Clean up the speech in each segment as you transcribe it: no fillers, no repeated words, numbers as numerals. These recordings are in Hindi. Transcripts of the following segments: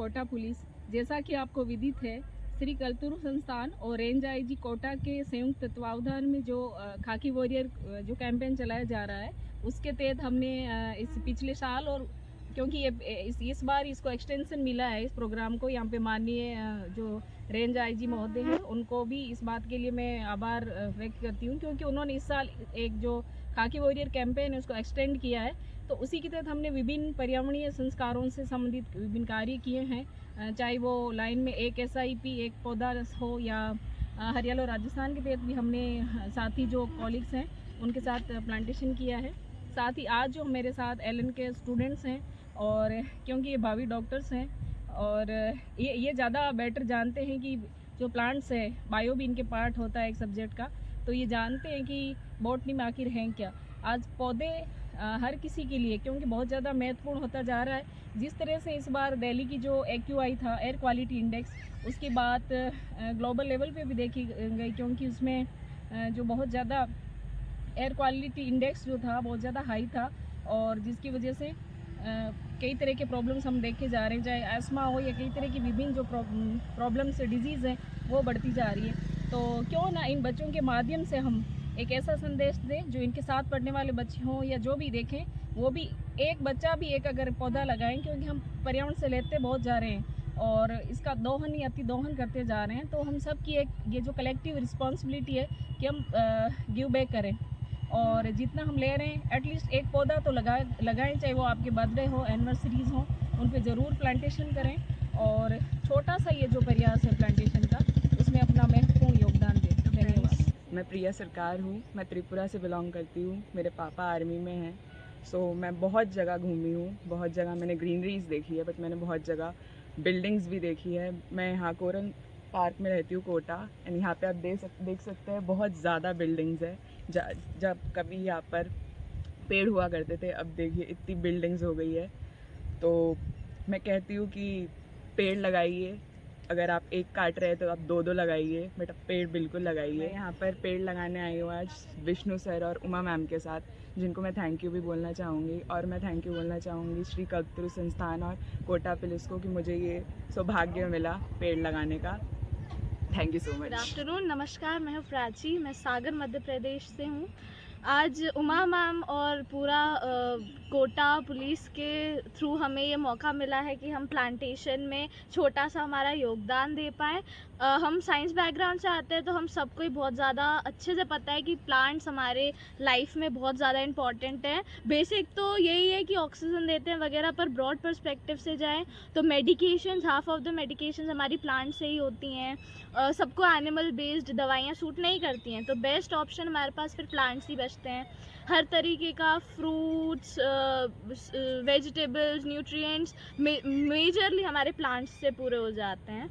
कोटा पुलिस। जैसा कि आपको विदित है, श्री कल्तुरु संस्थान और रेंज आईजी कोटा के संयुक्त तत्वावधान में जो खाकी वॉरियर जो कैंपेन चलाया जा रहा है, उसके तहत हमने इस पिछले साल और क्योंकि ये इस बार इसको एक्सटेंशन मिला है इस प्रोग्राम को, यहाँ पे माननीय जो रेंज आईजी महोदय हैं उनको भी इस बात के लिए मैं आभार व्यक्त करती हूँ, क्योंकि उन्होंने इस साल एक जो खाकी वॉरियर कैंपेन है उसको एक्सटेंड किया है। तो उसी के तहत हमने विभिन्न पर्यावरणीय संस्कारों से संबंधित विभिन्न कार्य किए हैं, चाहे वो लाइन में एक SIP एक पौधा हो या हरियाणा राजस्थान के तहत भी हमने साथी जो कॉलीग्स हैं उनके साथ प्लांटेशन किया है। साथ ही आज जो मेरे साथ LN के स्टूडेंट्स हैं, और क्योंकि ये भावी डॉक्टर्स हैं और ये ज़्यादा बेटर जानते हैं कि जो प्लांट्स है बायो भी इनके पार्ट होता है एक सब्जेक्ट का, तो ये जानते हैं कि बॉटनी में आखिर हैं क्या। आज पौधे हर किसी के लिए क्योंकि बहुत ज़्यादा महत्वपूर्ण होता जा रहा है। जिस तरह से इस बार दिल्ली की जो AQI था, एयर क्वालिटी इंडेक्स, उसकी बात ग्लोबल लेवल पे भी देखी गई, क्योंकि उसमें जो बहुत ज़्यादा एयर क्वालिटी इंडेक्स जो था बहुत ज़्यादा हाई था, और जिसकी वजह से कई तरह के प्रॉब्लम्स हम देखे जा रहे हैं, चाहे एस्मा हो या कई तरह की विभिन्न जो प्रॉब्लम्स डिजीज़ हैं वो बढ़ती जा रही है। तो क्यों ना इन बच्चों के माध्यम से हम एक ऐसा संदेश दें जो इनके साथ पढ़ने वाले बच्चे हों या जो भी देखें, वो भी एक बच्चा भी एक अगर पौधा लगाएं, क्योंकि हम पर्यावरण से लेते बहुत जा रहे हैं और इसका दोहन या अति दोहन करते जा रहे हैं। तो हम सब की एक ये जो कलेक्टिव रिस्पॉन्सिबिलिटी है कि हम गिव बैक करें, और जितना हम ले रहे हैं एटलीस्ट एक पौधा तो लगाएं, चाहे वो आपके बर्थडे हो, एनिवर्सरीज हो, उन पे ज़रूर प्लांटेशन करें, और छोटा सा ये जो प्रयास है प्लांटेशन का, उसमें अपना महत्वपूर्ण योगदान दें। धन्यवाद। मैं प्रिया सरकार हूँ, मैं त्रिपुरा से बिलोंग करती हूँ। मेरे पापा आर्मी में हैं, सो मैं बहुत जगह घूमी हूँ, बहुत जगह मैंने ग्रीनरीज देखी है, बट मैंने बहुत जगह बिल्डिंग्स भी देखी है। मैं यहाँ कोरन पार्क में रहती हूँ, कोटा, एंड यहाँ पे आप देख सकते हैं बहुत ज़्यादा बिल्डिंग्स है। जब कभी यहाँ पर पेड़ हुआ करते थे, अब देखिए इतनी बिल्डिंग्स हो गई है। तो मैं कहती हूँ कि पेड़ लगाइए, अगर आप एक काट रहे हैं तो आप दो लगाइए, बट आप पेड़ बिल्कुल लगाइए। मैं यहाँ पर पेड़ लगाने आई हूँ आज विष्णु सर और उमा मैम के साथ, जिनको मैं थैंक यू भी बोलना चाहूँगी, और मैं थैंक यू बोलना चाहूँगी श्री कल्तुरु संस्थान और कोटा पुलिस को कि मुझे ये सौभाग्य मिला पेड़ लगाने का। Thank you so much. Good afternoon, नमस्कार। मैं हूँ प्राची, मैं सागर मध्य प्रदेश से हूँ। आज उमा मैम और पूरा कोटा पुलिस के थ्रू हमें ये मौका मिला है कि हम प्लांटेशन में छोटा सा हमारा योगदान दे पाएँ। हम साइंस बैकग्राउंड से आते हैं, तो हम सबको ही बहुत ज़्यादा अच्छे से पता है कि प्लांट्स हमारे लाइफ में बहुत ज़्यादा इम्पॉर्टेंट है। बेसिक तो यही है कि ऑक्सीजन देते हैं वगैरह, पर ब्रॉड पर्सपेक्टिव से जाएं तो medications, half of the medications हमारी प्लांट से ही होती हैं। सबको एनिमल बेस्ड दवाइयाँ सूट नहीं करती हैं, तो बेस्ट ऑप्शन हमारे पास फिर प्लांट्स ही बचते हैं। हर तरीके का फ्रूट्स, वेजिटेबल्स, न्यूट्रिएंट्स मेजरली हमारे प्लांट्स से पूरे हो जाते हैं।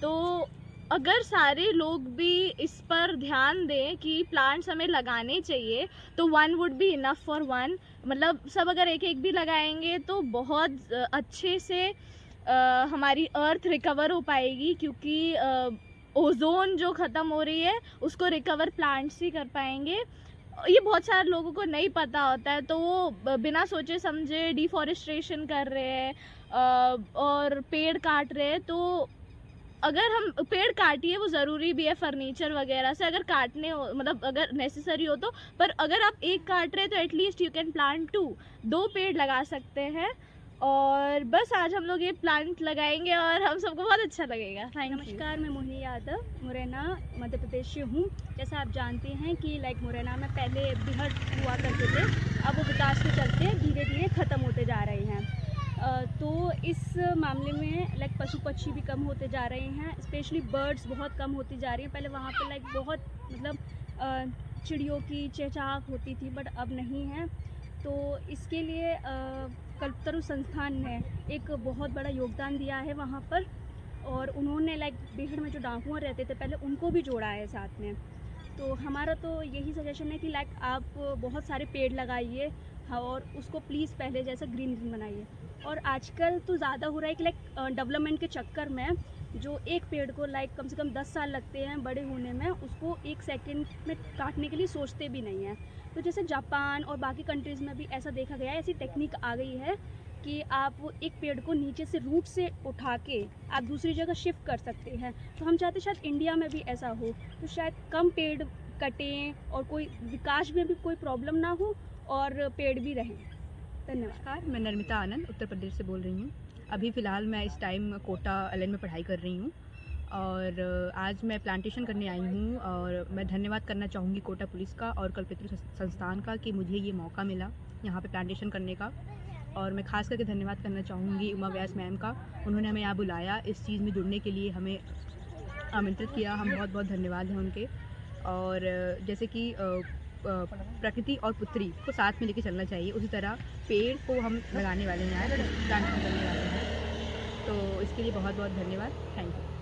तो अगर सारे लोग भी इस पर ध्यान दें कि प्लांट्स हमें लगाने चाहिए, तो 1 वुड बी इनफ फॉर 1। मतलब सब अगर एक एक भी लगाएंगे तो बहुत अच्छे से हमारी अर्थ रिकवर हो पाएगी, क्योंकि ओजोन जो ख़त्म हो रही है उसको रिकवर प्लांट्स ही कर पाएंगे। ये बहुत सारे लोगों को नहीं पता होता है, तो वो बिना सोचे समझे डिफॉरेस्टेशन कर रहे हैं और पेड़ काट रहे हैं। तो अगर हम पेड़ काटिए, वो ज़रूरी भी है फर्नीचर वगैरह से, अगर काटने हो, मतलब अगर नेसेसरी हो तो, पर अगर आप एक काट रहे हैं तो एटलीस्ट यू कैन प्लांट 2 पेड़ लगा सकते हैं। और बस आज हम लोग ये प्लांट लगाएंगे और हम सबको बहुत अच्छा लगेगा। Thank you. नमस्कार, मैं मोहिनी यादव मुरैना मध्य प्रदेश से हूँ। जैसा आप जानते हैं कि मुरैना में पहले बिहड़ हुआ करते थे, अब वो विकास के चलते धीरे धीरे ख़त्म होते जा रहे हैं। तो इस मामले में पशु पक्षी भी कम होते जा रहे हैं, स्पेशली बर्ड्स बहुत कम होती जा रही हैं। पहले वहाँ पे बहुत मतलब चिड़ियों की चहचहाट होती थी, बट अब नहीं है। तो इसके लिए कल्तुरु संस्थान ने एक बहुत बड़ा योगदान दिया है वहाँ पर, और उन्होंने बिहड़ में जो डाकुआ रहते थे पहले, उनको भी जोड़ा है साथ में। तो हमारा तो यही सजेशन है कि आप बहुत सारे पेड़ लगाइए, और उसको प्लीज़ पहले जैसा ग्रीन बनाइए। और आजकल तो ज़्यादा हो रहा है कि डेवलपमेंट के चक्कर में जो एक पेड़ को कम से कम 10 साल लगते हैं बड़े होने में, उसको 1 सेकंड में काटने के लिए सोचते भी नहीं हैं। तो जैसे जापान और बाकी कंट्रीज़ में भी ऐसा देखा गया है, ऐसी टेक्निक आ गई है कि आप एक पेड़ को नीचे से रूट से उठा के आप दूसरी जगह शिफ्ट कर सकते हैं। तो हम चाहते शायद इंडिया में भी ऐसा हो, तो शायद कम पेड़ कटें और कोई विकास में भी कोई प्रॉब्लम ना हो और पेड़ भी रहें। धन्यवाद। नमस्कार, मैं नर्मिता आनंद उत्तर प्रदेश से बोल रही हूँ। अभी फ़िलहाल मैं इस टाइम कोटा एलएन में पढ़ाई कर रही हूँ और आज मैं प्लांटेशन करने आई हूँ और मैं धन्यवाद करना चाहूँगी कोटा पुलिस का और कल्पतरु संस्थान का कि मुझे ये मौका मिला यहाँ पे प्लांटेशन करने का। और मैं खास करके धन्यवाद करना चाहूँगी उमा व्यास मैम का, उन्होंने हमें यहाँ बुलाया, इस चीज़ में जुड़ने के लिए हमें आमंत्रित किया। हम बहुत बहुत धन्यवाद हैं उनके। और जैसे कि प्रकृति और पुत्री को साथ में लेके चलना चाहिए, उसी तरह पेड़ को हम लगाने वाले हैं, प्लांटेशन करने वाले हैं। तो इसके लिए बहुत बहुत धन्यवाद। Thank you.